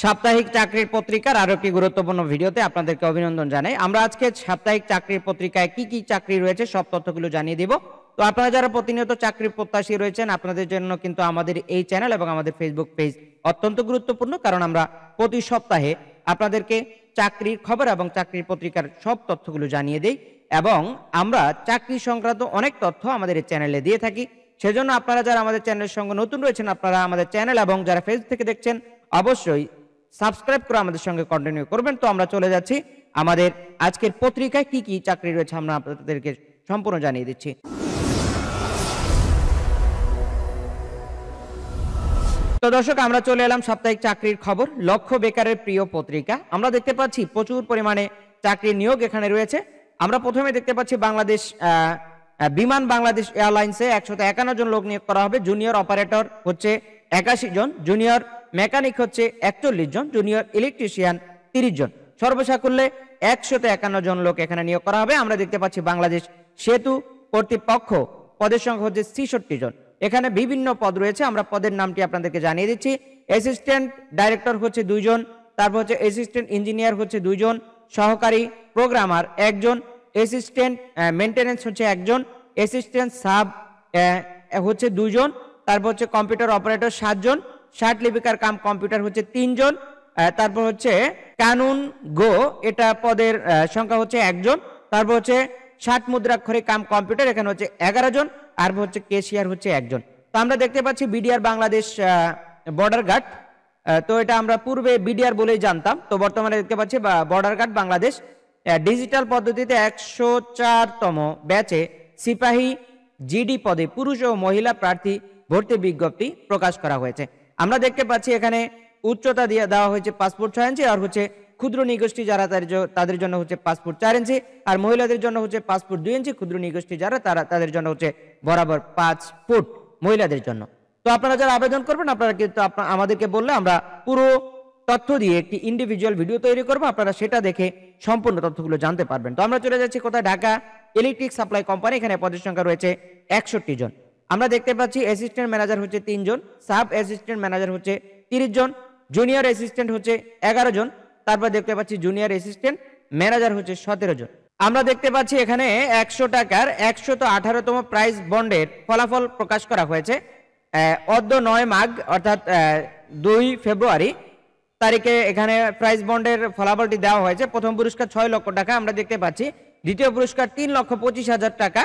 সাপ্তাহিক চাকরির পত্রিকার আরো একটি গুরুত্বপূর্ণ ভিডিওতে আপনাদেরকে অভিনন্দন জানাই। আমরা আজকে সাপ্তাহিক চাকরির পত্রিকায় কি কি চাকরি রয়েছে সব তথ্যগুলো জানিয়ে দিব। তো আপনারা যারা প্রতিনিয়ত চাকরির প্রত্যাশী রয়েছেন, আপনাদের জন্য কিন্তু আমাদের এই চ্যানেল এবং আমাদের ফেসবুক পেজ অত্যন্ত গুরুত্বপূর্ণ, কারণ আমরা প্রতি সপ্তাহে আপনাদেরকে চাকরির খবর এবং চাকরির পত্রিকার সব তথ্যগুলো জানিয়ে দেই এবং আমরা চাকরি সংক্রান্ত অনেক তথ্য আমাদের এই চ্যানেলে দিয়ে থাকি। সেজন্য আপনারা যারা আমাদের চ্যানেলের সঙ্গে নতুন রয়েছেন, আপনারা আমাদের চ্যানেল এবং যারা ফেসবুক থেকে দেখছেন অবশ্যই সাবস্ক্রাইব করে আমাদের সঙ্গে কন্টিনিউ করবেন। তো আমরা চলে যাচ্ছি আমাদের আজকের পত্রিকায় কি কি চাকরি রয়েছে আমরা আপনাদেরকে সম্পূর্ণ জানিয়ে দিচ্ছি। তো দর্শক, আমরা চলে এলাম সাপ্তাহিক চাকরির খবর, লক্ষ্য বেকারের প্রিয় পত্রিকা। আমরা দেখতে পাচ্ছি প্রচুর পরিমাণে চাকরির নিয়োগ এখানে রয়েছে। আমরা প্রথমে দেখতে পাচ্ছি বাংলাদেশ বিমান বাংলাদেশ এয়ারলাইন্সে 151 জন লোক নিয়োগ করা হবে। জুনিয়র অপারেটর হচ্ছে 81 জন, জুনিয়র মেকানিক হচ্ছে 41 জন, জুনিয়র ইলেকট্রিশিয়ান 30 জন, সর্বসাকুল্যে 151 জন লোক এখানে নিয়োগ করা হবে। আমরা দেখতে পাচ্ছি বাংলাদেশ সেতু কর্তৃপক্ষ পদের সংখ্যা হচ্ছে 66 জন। এখানে বিভিন্ন পদ রয়েছে, আমরা পদের নামটি আপনাদেরকে জানিয়ে দিচ্ছি। অ্যাসিস্ট্যান্ট ডাইরেক্টর হচ্ছে 2 জন, তারপর হচ্ছে অ্যাসিস্ট্যান্ট ইঞ্জিনিয়ার হচ্ছে 2 জন, সহকারী প্রোগ্রামার 1 জন, অ্যাসিস্ট্যান্ট মেইনটেনেন্স হচ্ছে 1 জন, অ্যাসিস্ট্যান্ট সাব হচ্ছে 2 জন, তারপর হচ্ছে কম্পিউটার অপারেটর 7 জন, ষাট লিপিকার কাম কম্পিউটার হচ্ছে 3 জন, তারপর হচ্ছে কানুন গো এটা পদের সংখ্যা হচ্ছে 1 জন, তারপর হচ্ছে 60 মুদ্রাক্ষরে কাম কম্পিউটার এখানে হচ্ছে 11 জন, আর হচ্ছে কেশিয়ার হচ্ছে 1 জন। তো আমরা দেখতে পাচ্ছি বিডিআর বাংলাদেশ বর্ডার গার্ড, তো এটা আমরা পূর্বে বিডিআর বলেই জানতাম, তো বর্তমানে দেখতে পাচ্ছি বর্ডার গার্ড বাংলাদেশ ডিজিটাল পদ্ধতিতে 104তম ব্যাচে সিপাহী জিডি পদে পুরুষ ও মহিলা প্রার্থী ভর্তি বিজ্ঞপ্তি প্রকাশ করা হয়েছে। আমরা দেখতে পাচ্ছি এখানে উচ্চতা দিয়ে দেওয়া হয়েছে পাসপোর্ট 6 ইঞ্চি, আর হচ্ছে ক্ষুদ্র নিগোষ্ঠী যারা তাদের জন্য হচ্ছে পাসপোর্ট 4 ইঞ্চি, আর মহিলাদের জন্য হচ্ছে পাসপোর্ট 2 ইঞ্চি, ক্ষুদ্র নিগোষ্ঠী যারা তাদের জন্য হচ্ছে বরাবর 5 ফুট মহিলাদের জন্য। তো আপনারা যারা আবেদন করবেন, আপনারা কিন্তু আমাদেরকে বললে আমরা পুরো তথ্য দিয়ে একটি ইন্ডিভিজুয়াল ভিডিও তৈরি করবো, আপনারা সেটা দেখে সম্পূর্ণ তথ্যগুলো জানতে পারবেন। তো আমরা চলে যাচ্ছি কোথায়, ঢাকা ইলেকট্রিক সাপ্লাই কোম্পানি, এখানে পদের সংখ্যা রয়েছে 61 জন। আমরা দেখতে পাচ্ছি অ্যাসিস্ট্যান্ট ম্যানেজার হচ্ছে 3 জন, সাব অ্যাসিস্ট্যান্ট ম্যানেজার হচ্ছে 30 জন, জুনিয়র অ্যাসিস্ট্যান্ট হচ্ছে 11 জন, তারপর দেখতে পাচ্ছি জুনিয়র অ্যাসিস্ট্যান্ট ম্যানেজার হচ্ছে 17 জন। আমরা দেখতে পাচ্ছি এখানে 100 টাকার 118তম প্রাইজ বন্ডের ফলাফল প্রকাশ করা হয়েছে অদ্য 9 মাঘ অর্থাৎ 2 ফেব্রুয়ারি তারিখে এখানে প্রাইজ বন্ডের ফলাফলটি দেওয়া হয়েছে। প্রথম পুরস্কার 6 লক্ষ টাকা আমরা দেখতে পাচ্ছি, দ্বিতীয় পুরস্কার 3,25,000 টাকা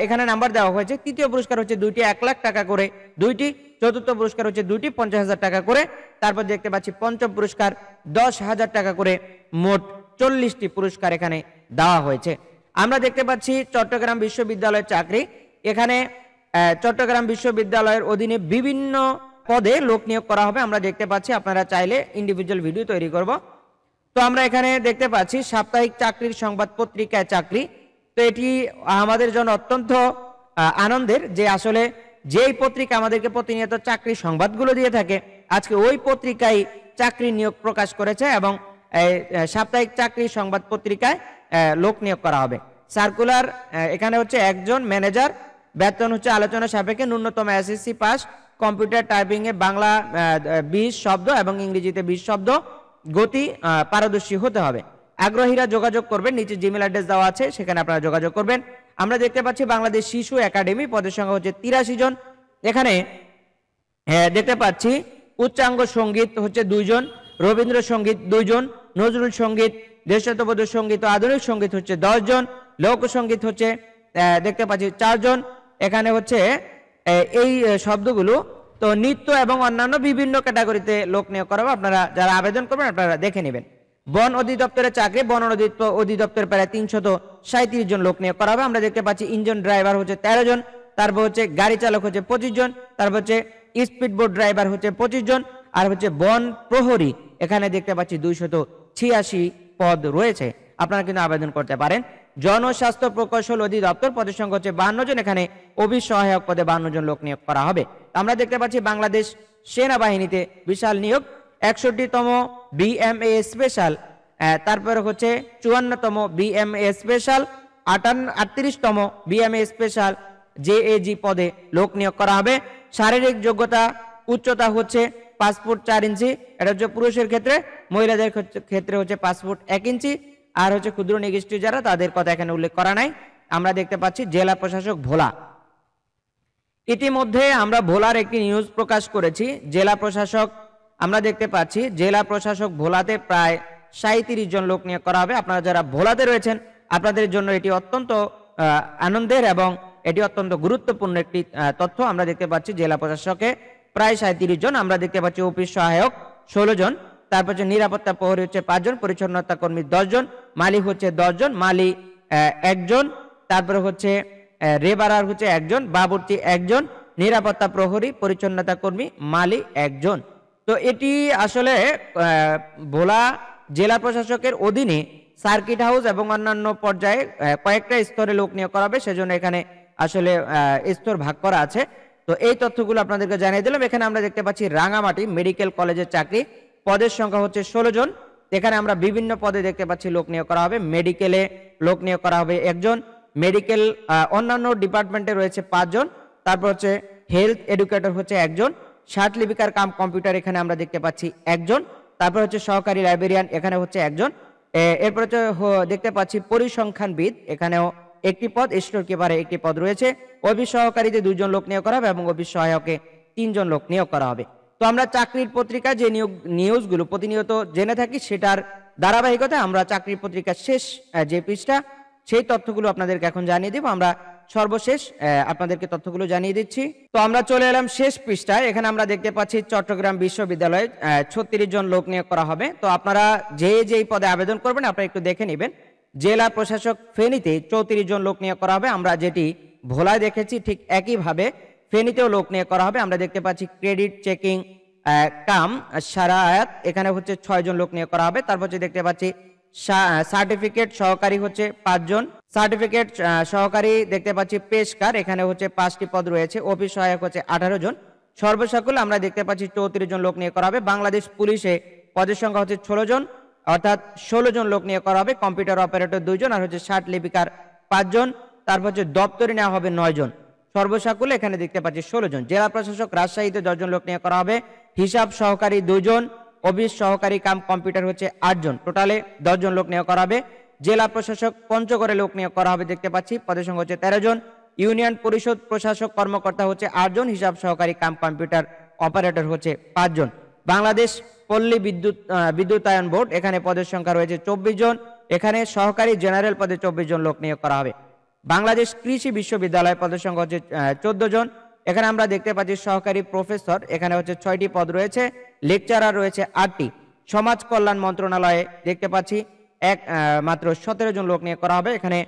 এখানে নাম্বার দেওয়া হয়েছে, তৃতীয় পুরস্কার হচ্ছে 2টি 1 লাখ টাকা করে 2টি, চতুর্থ পুরস্কার হচ্ছে 2টি 50,000 টাকা করে, তারপর দেখতে পাচ্ছি পঞ্চম পুরস্কার 10,000 টাকা করে, মোট 40টি পুরস্কার এখানে দেওয়া হয়েছে। আমরা দেখতে পাচ্ছি চট্টগ্রাম বিশ্ববিদ্যালয়ের চাকরি, এখানে চট্টগ্রাম বিশ্ববিদ্যালয়ের অধীনে বিভিন্ন পদে লোক নিয়োগ করা হবে। আমরা দেখতে পাচ্ছি, আপনারা চাইলে ইন্ডিভিজুয়াল ভিডিও তৈরি করব। তো আমরা এখানে দেখতে পাচ্ছি সাপ্তাহিক চাকরির সংবাদ পত্রিকায় চাকরি, তো এটি আমাদের জন্য অত্যন্ত আনন্দের যে আসলে যেই পত্রিকা আমাদেরকে প্রতিনিয়ত চাকরি সংবাদগুলো দিয়ে থাকে, আজকে ওই পত্রিকায় চাকরি নিয়োগ প্রকাশ করেছে এবং সাপ্তাহিক চাকরি সংবাদ পত্রিকায় লোক নিয়োগ করা হবে। সার্কুলার এখানে হচ্ছে 1 জন ম্যানেজার, বেতন হচ্ছে আলোচনা সাপেক্ষে, ন্যূনতম এসএসসি পাস, কম্পিউটার টাইপিং এ বাংলা 20 শব্দ এবং ইংরেজিতে 20 শব্দ, গতি পারদর্শী হতে হবে। আগ্রহীরা যোগাযোগ করবেন, নিচে জিমেল অ্যাড্রেস দেওয়া আছে, সেখানে আপনারা যোগাযোগ করবেন। আমরা দেখতে পাচ্ছি বাংলাদেশ শিশু একাডেমি, পদের সংখ্যা হচ্ছে 83 জন। এখানে দেখতে পাচ্ছি উচ্চাঙ্গ সঙ্গীত হচ্ছে 2 জন, রবীন্দ্রসঙ্গীত 2 জন, নজরুল সঙ্গীত, দেশাত্মবোধক সঙ্গীত ও আধুনিক সঙ্গীত হচ্ছে 10 জন, লোকসঙ্গীত হচ্ছে দেখতে পাচ্ছি 4 জন। এখানে হচ্ছে এই শব্দগুলো, তো নৃত্য এবং অন্যান্য বিভিন্ন ক্যাটাগরিতে লোক নিয়োগ করা হবে, আপনারা যারা আবেদন করবেন আপনারা দেখে নেবেন। বন অধিদপ্তরের চাকরি, বন অধিদপ্তরের প্রায় 337 জন লোক নিয়োগ করা হবে। আমরা দেখতে পাচ্ছি ইঞ্জিন ড্রাইভার হচ্ছে 13 জন, তারপর হচ্ছে গাড়ি চালক হচ্ছে 25 জন, তারপর হচ্ছে স্পিড বোট ড্রাইভার হচ্ছে 25 জন, আর হচ্ছে বন প্রহরী এখানে দেখতে পাচ্ছি 286 পদ রয়েছে, আপনারা কিন্তু আবেদন করতে পারেন। জনস্বাস্থ্য প্রকৌশল অধিদপ্তর, পদের সংখ্যা হচ্ছে 52 জন, এখানে অফিস সহায়ক পদে 52 জন লোক নিয়োগ করা হবে। আমরা দেখতে পাচ্ছি বাংলাদেশ সেনাবাহিনীতে বিশাল নিয়োগ, 61তম বিএমএ স্পেশাল, তারপরে হচ্ছে 54তম বিএমএ স্পেশাল, 38তম বিএমএ স্পেশাল জেএজি পদে লোক নিয়োগ করা হবে। শারীরিক যোগ্যতা উচ্চতা হচ্ছে 5 ফুট 4 ইঞ্চি, এটা হচ্ছে পুরুষের ক্ষেত্রে। মহিলাদের ক্ষেত্রে হচ্ছে 5 ফুট 1 ইঞ্চি। আর হচ্ছে ক্ষুদ্র নিগোষ্ঠী যারা, তাদের কথা এখানে উল্লেখ করা নাই। আমরা দেখতে পাচ্ছি জেলা প্রশাসক ভোলা। ইতিমধ্যে আমরা ভোলার একটি নিউজ প্রকাশ করেছি। জেলা প্রশাসক আমরা দেখতে পাচ্ছি জেলা প্রশাসক ভোলাতে প্রায় 37 জন লোক নিয়োগ করা হবে। আপনারা যারা ভোলাতে রয়েছেন, আপনাদের জন্য এটি অত্যন্ত আনন্দের এবং এটি অত্যন্ত গুরুত্বপূর্ণ একটি তথ্য। আমরা দেখতে পাচ্ছি জেলা প্রশাসকে প্রায় 37 জন। আমরা দেখতে পাচ্ছি অফিস সহায়ক 16 জন, তারপর হচ্ছে নিরাপত্তা প্রহরী হচ্ছে 5 জন, পরিচ্ছন্নতা কর্মী 10 জন, মালি হচ্ছে 10 জন, মালি 1 জন, তারপরে হচ্ছে রেবারার হচ্ছে 1 জন, বাবুর্চি 1 জন, নিরাপত্তা প্রহরী, পরিচ্ছন্নতা কর্মী, মালি 1 জন। তো এটি আসলে ভোলা জেলা প্রশাসকের অধীনে সার্কিট হাউস এবং অন্যান্য পর্যায়ে কয়েকটা স্তরে লোক নিয়োগ করা হবে, সেজন্য এখানে আসলে স্তর ভাগ করা আছে। তো এই তথ্যগুলো আপনাদেরকে জানিয়ে দিলাম। এখানে আমরা দেখতে পাচ্ছি রাঙামাটি মেডিকেল কলেজের চাকরি, পদের সংখ্যা হচ্ছে 16 জন। এখানে আমরা বিভিন্ন পদে দেখতে পাচ্ছি লোক নিয়োগ করা হবে। মেডিকেলে লোক নিয়োগ করা হবে 1 জন, মেডিকেল অন্যান্য ডিপার্টমেন্টে রয়েছে 5 জন, তারপর হচ্ছে হেলথ এডুকেটর হচ্ছে 1 জন, ষাট লিপিকার কাম কম্পিউটার এখানে আমরা দেখতে পাচ্ছি 1 জন, তারপর হচ্ছে সহকারী লাইব্রেরিয়ান এখানে হচ্ছে 1 জন, এরপর হচ্ছে দেখতে পাচ্ছি পরিসংখ্যানবিদ এখানেও একটি পদ, স্টোর কিপারে একটি পদ রয়েছে। অফিস সহকারীতে 2 জন লোক নিয়োগ করা হবে এবং অফিস সহায়কে 3 জন লোক নিয়োগ করা হবে। তো আমরা চাকরির পত্রিকা যে নিউজগুলো প্রতিনিয়ত জেনে থাকি, সেটার ধারাবাহিকতায় আমরা চাকরির পত্রিকার শেষ যে পৃষ্ঠা, সেই তথ্যগুলো আপনাদেরকে এখন জানিয়ে দিব। আমরা সর্বশেষ আপনাদেরকে তথ্যগুলো জানিয়ে দিচ্ছি। তো আমরা চলে এলাম শেষ পৃষ্ঠায়। এখানে আমরা দেখতে পাচ্ছি চট্টগ্রাম বিশ্ববিদ্যালয়ে 36 জন লোক নিয়োগ করা হবে। তো আপনারা যেই পদে আবেদন করবেন আপনারা একটু দেখে নেবেন। জেলা প্রশাসক ফেনীতে 34 জন লোক নিয়োগ করা হবে। আমরা যেটি ভোলায় দেখেছি ঠিক একইভাবে ফেনীতেও লোক নিয়োগ করা হবে। আমরা দেখতে পাচ্ছি ক্রেডিট চেকিং কাম সারায়াত এখানে হচ্ছে 6 জন লোক নিয়োগ করা হবে। তারপর হচ্ছে দেখতে পাচ্ছি সার্টিফিকেট সহকারী হচ্ছে 5 জন, সার্টিফিকেট সহকারী দেখতে পাচ্ছি পেশকার এখানে হচ্ছে 5টি পদ রয়েছে। অফিস সহায়ক হচ্ছে 18 জন। সর্বসকল আমরা দেখতে পাচ্ছি 34 জন লোক নিয়োগ করা হবে। বাংলাদেশ পুলিশে পদের সংখ্যা হচ্ছে 16 জন, অর্থাৎ 16 জন লোক নিয়োগ করা হবে। কম্পিউটার অপারেটর 2 জন, আর হচ্ছে ষাট লিপিকার 5 জন, তারপর হচ্ছে দপ্তরে নেওয়া হবে 9 জন। সর্বসকলে এখানে দেখতে পাচ্ছি 16 জন। জেলা প্রশাসক রাজশাহীতে 10 জন লোক নিয়োগ করা হবে। হিসাব সহকারী 2 জন, অফিস সহকারী কাম কম্পিউটার হচ্ছে 8 জন, টোটালে 10 জন লোক নিয়োগ করা হবে। জেলা প্রশাসক পঞ্চগড়ে লোক নিয়োগ করা হবে, দেখতে পাচ্ছি পদের সংখ্যা হচ্ছে 13 জন। ইউনিয়ন পরিষদ প্রশাসক কর্মকর্তা হচ্ছে 8 জন, হিসাব সহকারী কাম কম্পিউটার অপারেটর হচ্ছে 5 জন। বাংলাদেশ পল্লী বিদ্যুতায়ন বোর্ড এখানে পদের সংখ্যা রয়েছে 24 জন। এখানে সহকারী জেনারেল পদে 24 জন লোক নিয়োগ করা হবে। বাংলাদেশ কৃষি বিশ্ববিদ্যালয় পদের সংখ্যা হচ্ছে 14 জন। এখানে আমরা দেখতে পাচ্ছি সহকারী প্রফেসর এখানে হচ্ছে 6টি পদ রয়েছে, লেকচারার রয়েছে 8টি। সমাজ কল্যাণ মন্ত্রণালয়ে দেখতে পাচ্ছি মাত্র 17 জন লোক নিয়োগ করা হবে। এখানে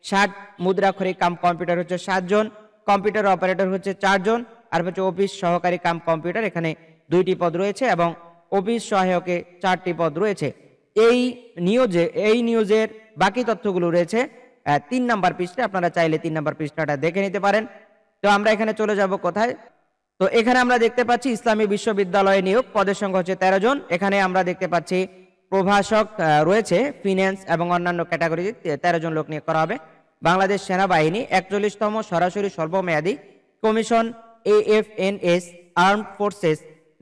60 মুদ্রাক্ষরিক কাম কম্পিউটার হচ্ছে 7 জন, কম্পিউটার অপারেটর হচ্ছে 4 জন, আর হচ্ছে অফিস সহকারী কাম কম্পিউটার এখানে 2টি পদ রয়েছে এবং অফিস সহায়কে 4টি পদ রয়েছে। এই নিউজের বাকি তথ্যগুলো রয়েছে 3 নাম্বার পৃষ্ঠা, আপনারা চাইলে 3 নাম্বার পৃষ্ঠাটা দেখে নিতে পারেন। তো আমরা এখানে চলে যাব কোথায়? তো এখানে আমরা দেখতে পাচ্ছি ইসলামী বিশ্ববিদ্যালয়ে নিয়োগ, পদের সংখ্যা হচ্ছে 13 জন। এখানে আমরা দেখতে পাচ্ছি প্রভাষক রয়েছে, ফিন্যান্স এবং অন্যান্য ক্যাটাগরিতে 13 জন লোক নিয়োগ করা হবে। বাংলাদেশ সেনাবাহিনী 41তম সরাসরি স্বল্পমেয়াদী commission AFNS armed forces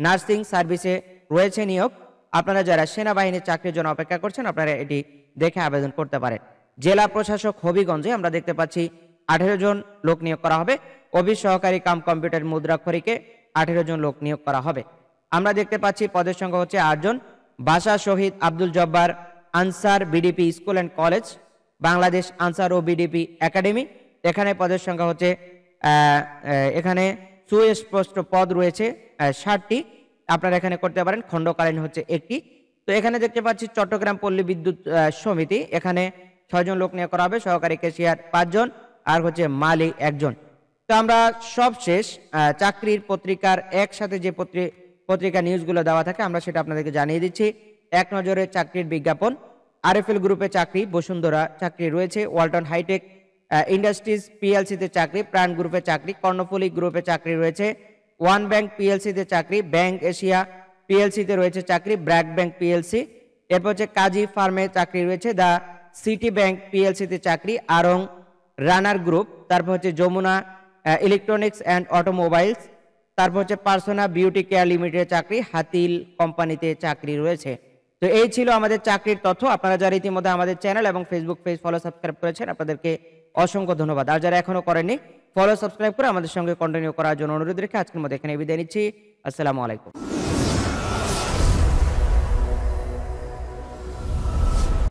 nursing সার্ভিসে রয়েছে নিয়োগ। আপনারা যারা সেনাবাহিনীর চাকরির জন্য অপেক্ষা করছেন আপনারা এটি দেখে আবেদন করতে পারেন। জেলা প্রশাসক হবিগঞ্জে আমরা দেখতে পাচ্ছি 18 জন লোক নিয়োগ করা হবে। অফিস সহকারী কাম কম্পিউটার মুদ্রাক্ষরিকে 18 জন লোক নিয়োগ করা হবে। আমরা দেখতে পাচ্ছি পদের সংখ্যা হচ্ছে 8 জন। ভাষা শহীদ Abdul Jabbar Ansar VDP school and college, Bangladesh Ansar ও বিডিপি একাডেমি এখানে পদের সংখ্যা হচ্ছে এখানে সুস্পষ্ট পদ রয়েছে 60টি। আপনারা এখানে করতে পারেন, খণ্ডকালীন হচ্ছে 1টি। তো এখানে দেখতে পাচ্ছি চট্টগ্রাম পল্লী বিদ্যুৎ সমিতি এখানে 6 জন লোক নিয়োগ করা হবে। সহকারী ক্যাশিয়ার 5 জন, আর হচ্ছে মালি 1 জন। তো আমরা সবশেষ চাকরির পত্রিকার একসাথে যে পত্রিকা নিউজগুলো দেওয়া থাকে আমরা সেটা আপনাদেরকে জানিয়ে দিচ্ছি। এক নজরে চাকরির বিজ্ঞাপন, RFL গ্রুপে চাকরি, বসুন্ধরা চাকরি রয়েছে, ওয়ালটন হাইটেক ইন্ডাস্ট্রিজ পিএলসিতে চাকরি, প্রাণ গ্রুপে চাকরি, কর্ণফুলী গ্রুপে চাকরি রয়েছে, ওয়ান ব্যাংক পিএলসিতে চাকরি, ব্যাংক এশিয়া পিএলসিতে রয়েছে চাকরি, ব্র্যাক ব্যাংক পিএলসি, এরপর হচ্ছে কাজী ফার্মে চাকরি রয়েছে, দা সিটি ব্যাংক পিএলসিতে চাকরি, আরং রানার গ্রুপ, তারপর হচ্ছে যমুনা ইলেকট্রনিক্স অ্যান্ড অটোমোবাইলস, তারপর হচ্ছে পার্সোনা বিউটি কেয়ার লিমিটেড চাকরি, হাতিল কোম্পানিতে চাকরি রয়েছে। তো এই ছিল আমাদের চাকরির তথ্য। আপনারা যারা ইতিমধ্যে আমাদের চ্যানেল এবং ফেসবুক পেজ ফলো সাবস্ক্রাইব করেছেন আপনাদেরকে অসংখ্য ধন্যবাদ। আর যারা এখনো করেননি ফলো সাবস্ক্রাইব করে আমাদের সঙ্গে কন্টিনিউ করার জন্য অনুরোধ রেখে আজকের মতো এখানে বিদায় নিচ্ছি। আসসালামু আলাইকুম।